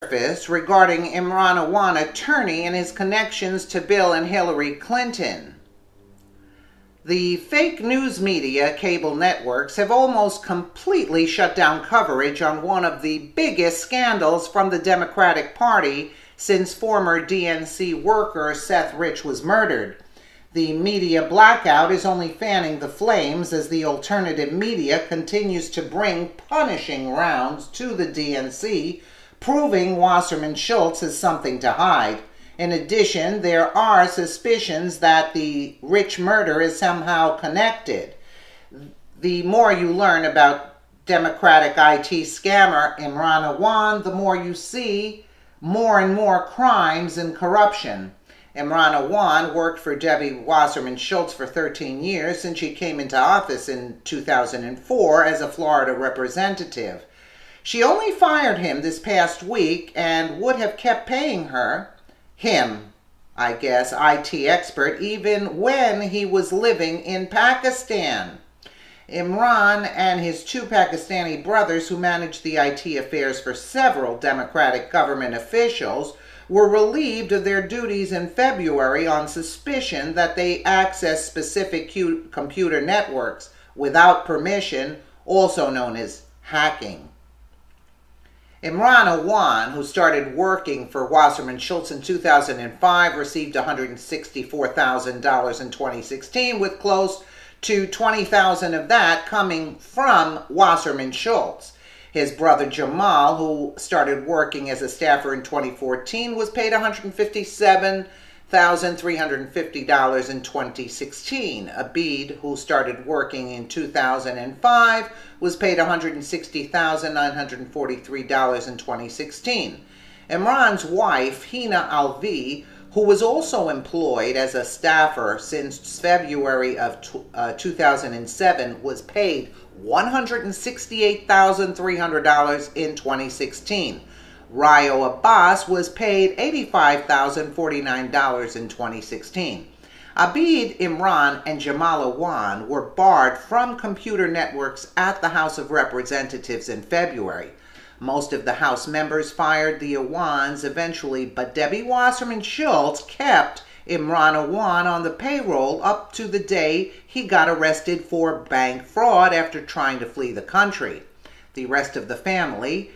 Surfaced regarding Imran Awan, attorney, and his connections to Bill and Hillary Clinton. The fake news media cable networks have almost completely shut down coverage on one of the biggest scandals from the Democratic Party since former DNC worker Seth Rich was murdered. The media blackout is only fanning the flames as the alternative media continues to bring punishing rounds to the DNC, proving Wasserman Schultz has something to hide. In addition, there are suspicions that the Rich murder is somehow connected. The more you learn about Democratic IT scammer Imran Awan, the more you see more and more crimes and corruption. Imran Awan worked for Debbie Wasserman Schultz for 13 years since she came into office in 2004 as a Florida representative. She only fired him this past week and would have kept paying him, I guess, IT expert, even when he was living in Pakistan. Imran and his two Pakistani brothers, who managed the IT affairs for several Democratic government officials, were relieved of their duties in February on suspicion that they accessed specific computer networks without permission, also known as hacking. Imran Awan, who started working for Wasserman Schultz in 2005, received $164,000 in 2016, with close to $20,000 of that coming from Wasserman Schultz. His brother Jamal, who started working as a staffer in 2014, was paid $157,350 in 2016. Abid, who started working in 2005, was paid $160,943 in 2016. Imran's wife, Hina Alvi, who was also employed as a staffer since February of 2007, was paid $168,300 in 2016. Rayo Abbas was paid $85,049 in 2016. Abid, Imran, and Jamal Awan were barred from computer networks at the House of Representatives in February. Most of the House members fired the Awans eventually, but Debbie Wasserman Schultz kept Imran Awan on the payroll up to the day he got arrested for bank fraud after trying to flee the country. The rest of the family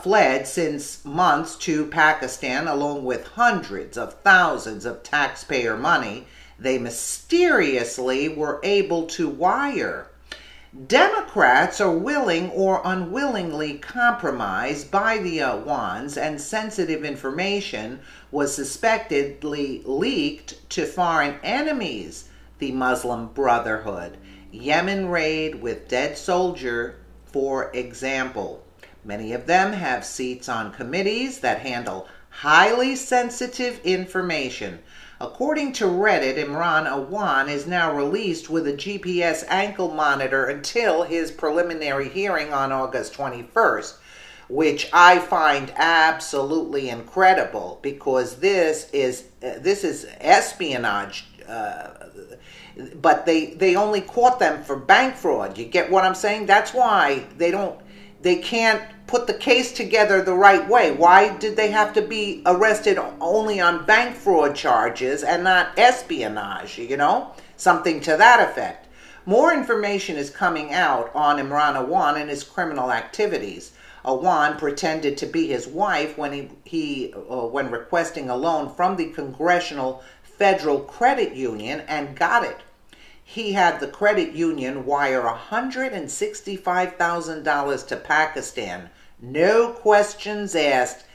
fled since months to Pakistan, along with hundreds of thousands of taxpayer money they mysteriously were able to wire. Democrats are willing or unwillingly compromised by the Awans, and sensitive information was suspectedly leaked to foreign enemies. The Muslim Brotherhood, Yemen raid with dead soldier, for example. Many of them have seats on committees that handle highly sensitive information. According to Reddit, Imran Awan is now released with a GPS ankle monitor until his preliminary hearing on August 21st, which I find absolutely incredible because this is espionage. But they only caught them for bank fraud. You get what I'm saying? That's why they can't put the case together the right way. Why did they have to be arrested only on bank fraud charges and not espionage, Something to that effect. More information is coming out on Imran Awan and his criminal activities. Awan pretended to be his wife when when requesting a loan from the Congressional Federal Credit Union and got it. He had the credit union wire $165,000 to Pakistan. No questions asked.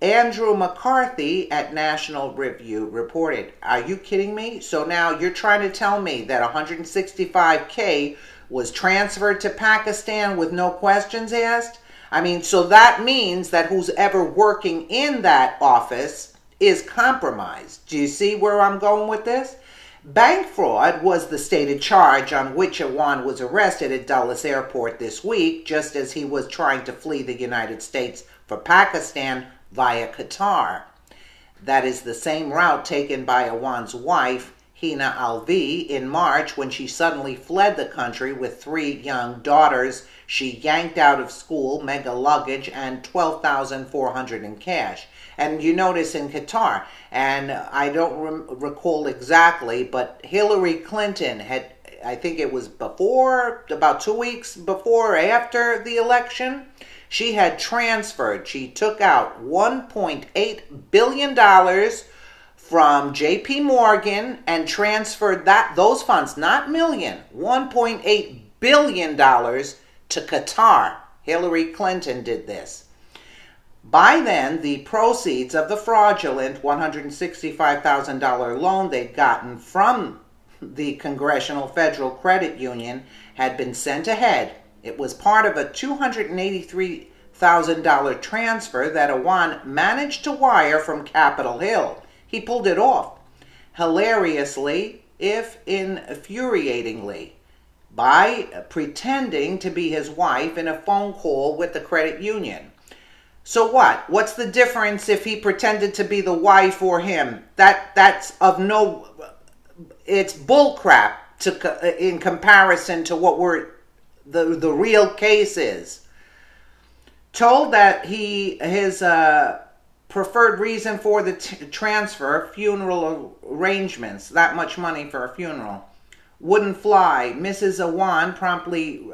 Andrew McCarthy at National Review reported, "Are you kidding me? So now you're trying to tell me that $165K was transferred to Pakistan with no questions asked? So that means that who's ever working in that office is compromised." Do you see where I'm going with this? Bank fraud was the stated charge on which Awan was arrested at Dulles Airport this week, just as he was trying to flee the United States for Pakistan via Qatar. That is the same route taken by Awan's wife, Hina Alvi, in March when she suddenly fled the country with 3 young daughters she yanked out of school, mega luggage, and $12,400 in cash. And you notice in Qatar, and I don't recall exactly, but Hillary Clinton had, I think it was before, about 2 weeks before or after the election, she had transferred, she took out $1.8 billion from JP Morgan and transferred those funds, not million, $1.8 billion to Qatar. Hillary Clinton did this. By then, the proceeds of the fraudulent $165,000 loan they'd gotten from the Congressional Federal Credit Union had been sent ahead. It was part of a $283,000 transfer that Awan managed to wire from Capitol Hill. He pulled it off, hilariously, if infuriatingly, by pretending to be his wife in a phone call with the credit union. So what? What's the difference if he pretended to be the wife or him? That's of no... It's bullcrap in comparison to what the real case is. Told that his preferred reason for the transfer, funeral arrangements, that much money for a funeral, wouldn't fly. Mrs. Awan promptly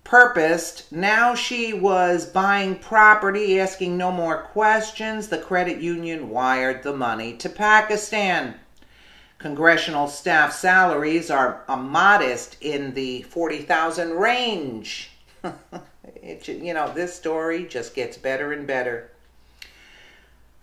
repurposed. Now she was buying property, asking no more questions. The credit union wired the money to Pakistan. Congressional staff salaries are modest in the $40,000 range. This story just gets better and better.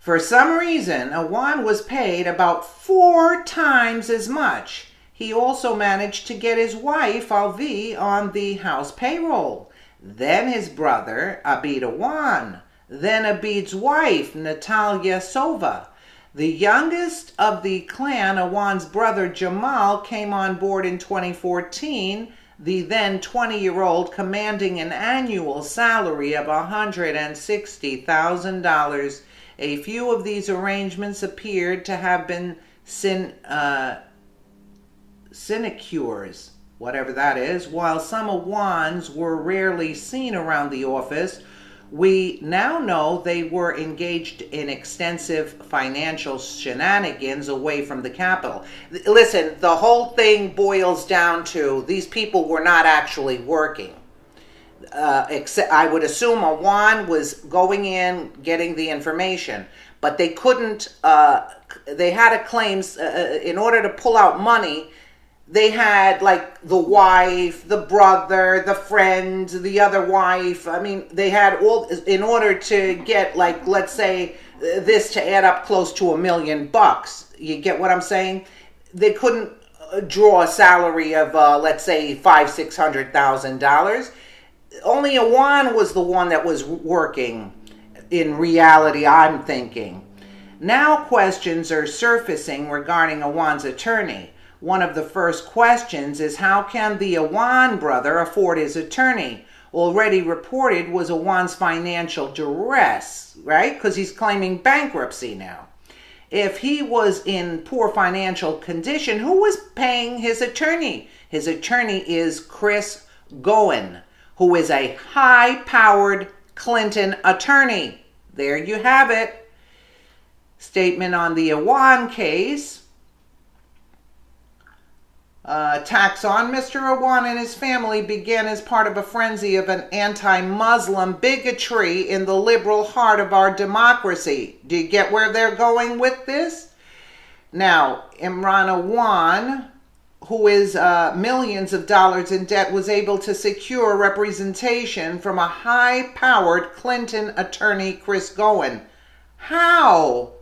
For some reason, Awan was paid about 4 times as much. He also managed to get his wife, Alvi, on the house payroll. Then his brother, Abid Awan. Then Abid's wife, Natalia Sova. The youngest of the clan, Awan's brother Jamal, came on board in 2014, the then 20-year-old commanding an annual salary of $160,000. A few of these arrangements appeared to have been sinecures, whatever that is, while some Awans were rarely seen around the office. We now know they were engaged in extensive financial shenanigans away from the capital. Listen, the whole thing boils down to these people were not actually working. Except, I would assume Awan was going in, getting the information, but they couldn't, they had a claims, in order to pull out money, they had like the wife, the brother, the friend, the other wife. I mean, they had all, in order to get, like, let's say this to add up close to $1 million. You get what I'm saying? They couldn't draw a salary of, let's say, $500,000-$600,000. Only Awan was the one that was working. In reality, I'm thinking. Now questions are surfacing regarding Awan's attorney. One of the first questions is, how can the Awan brother afford his attorney? Already reported was Awan's financial duress, right? Because he's claiming bankruptcy now. If he was in poor financial condition, who was paying his attorney? His attorney is Chris Gowen, who is a high-powered Clinton attorney. There you have it. Statement on the Awan case. Attacks on Mr. Awan and his family began as part of a frenzy of an anti-Muslim bigotry in the liberal heart of our democracy. Do you get where they're going with this? Now, Imran Awan, who is millions of dollars in debt, was able to secure representation from a high-powered Clinton attorney, Chris Gowen. How?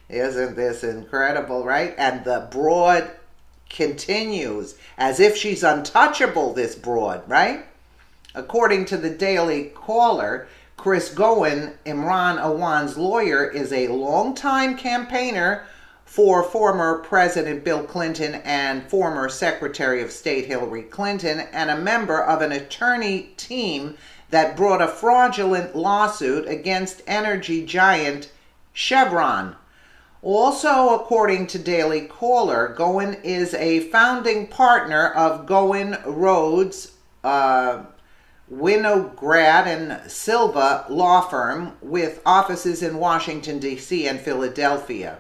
Isn't this incredible, right? And the broad continues as if she's untouchable, this broad, right? According to the Daily Caller, Chris Gowen, Imran Awan's lawyer, is a longtime campaigner for former President Bill Clinton and former Secretary of State Hillary Clinton, and a member of an attorney team that brought a fraudulent lawsuit against energy giant Chevron. Also, according to Daily Caller, Goen is a founding partner of Goen Rhodes, Winograd and Silva law firm with offices in Washington, D.C. and Philadelphia.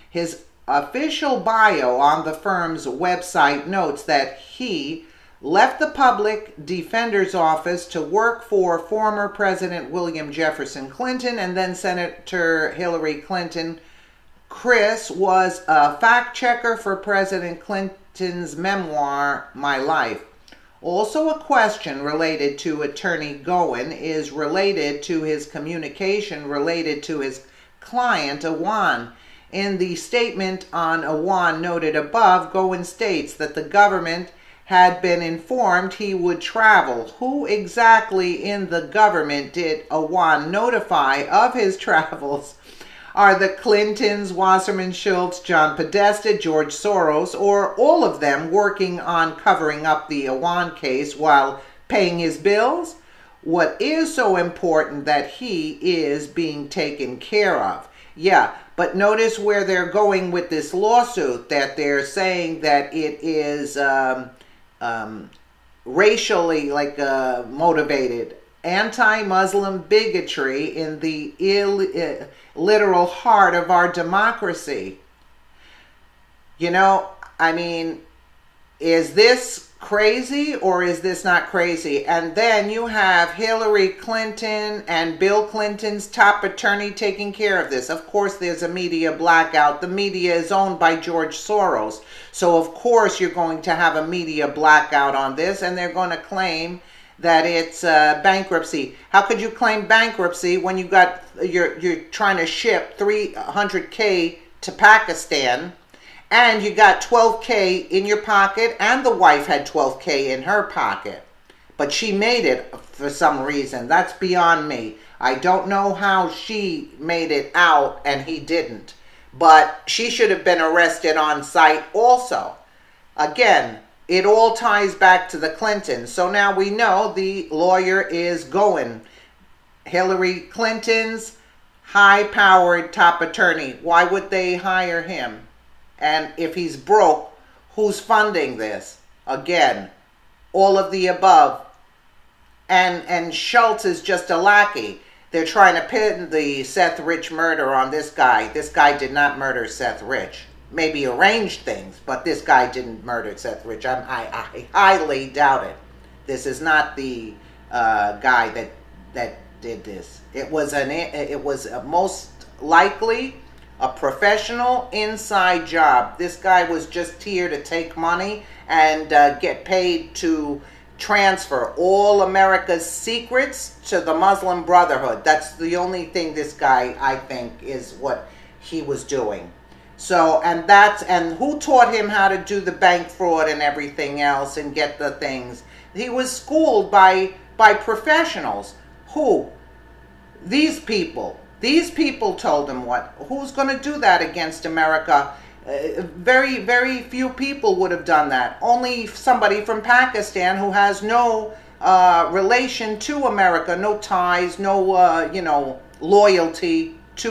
His official bio on the firm's website notes that he left the public defender's office to work for former President William Jefferson Clinton and then Senator Hillary Clinton. Chris was a fact checker for President Clinton's memoir, My Life. Also, a question related to Attorney Goen is related to his communication related to his client, Awan. In the statement on Awan noted above, Goen states that the government had been informed he would travel. Who exactly in the government did Awan notify of his travels? Are the Clintons, Wasserman Schultz, John Podesta, George Soros, or all of them working on covering up the Awan case while paying his bills? What is so important that he is being taken care of? Yeah, but notice where they're going with this lawsuit, that they're saying that it is racially motivated. Anti-Muslim bigotry in the literal heart of our democracy. You know, I mean, is this crazy or is this not crazy? And then you have Hillary Clinton and Bill Clinton's top attorney taking care of this. Of course, there's a media blackout. The media is owned by George Soros. So, of course, you're going to have a media blackout on this, and they're going to claim that it's bankruptcy. How could you claim bankruptcy when you're trying to ship 300K to Pakistan and you got 12K in your pocket and the wife had 12K in her pocket, but she made it for some reason? That's beyond me. I don't know how she made it out and he didn't, but she should have been arrested on site also. Again, it all ties back to the Clintons. So now we know the lawyer is Goen, Hillary Clinton's high-powered top attorney. Why would they hire him? And if he's broke, who's funding this? Again, all of the above. And Schultz is just a lackey. They're trying to pin the Seth Rich murder on this guy. This guy did not murder Seth Rich. Maybe arranged things, but this guy didn't murder Seth Rich. I highly doubt it. This is not the guy that did this. It was most likely a professional inside job. This guy was just here to take money and get paid to transfer all America's secrets to the Muslim Brotherhood. That's the only thing this guy, I think, is what he was doing. So, and who taught him how to do the bank fraud and everything else and get the things? He was schooled by professionals. Who? These people. These people told him what. Who's going to do that against America? Very, very few people would have done that. Only somebody from Pakistan who has no relation to America, no ties, no, loyalty.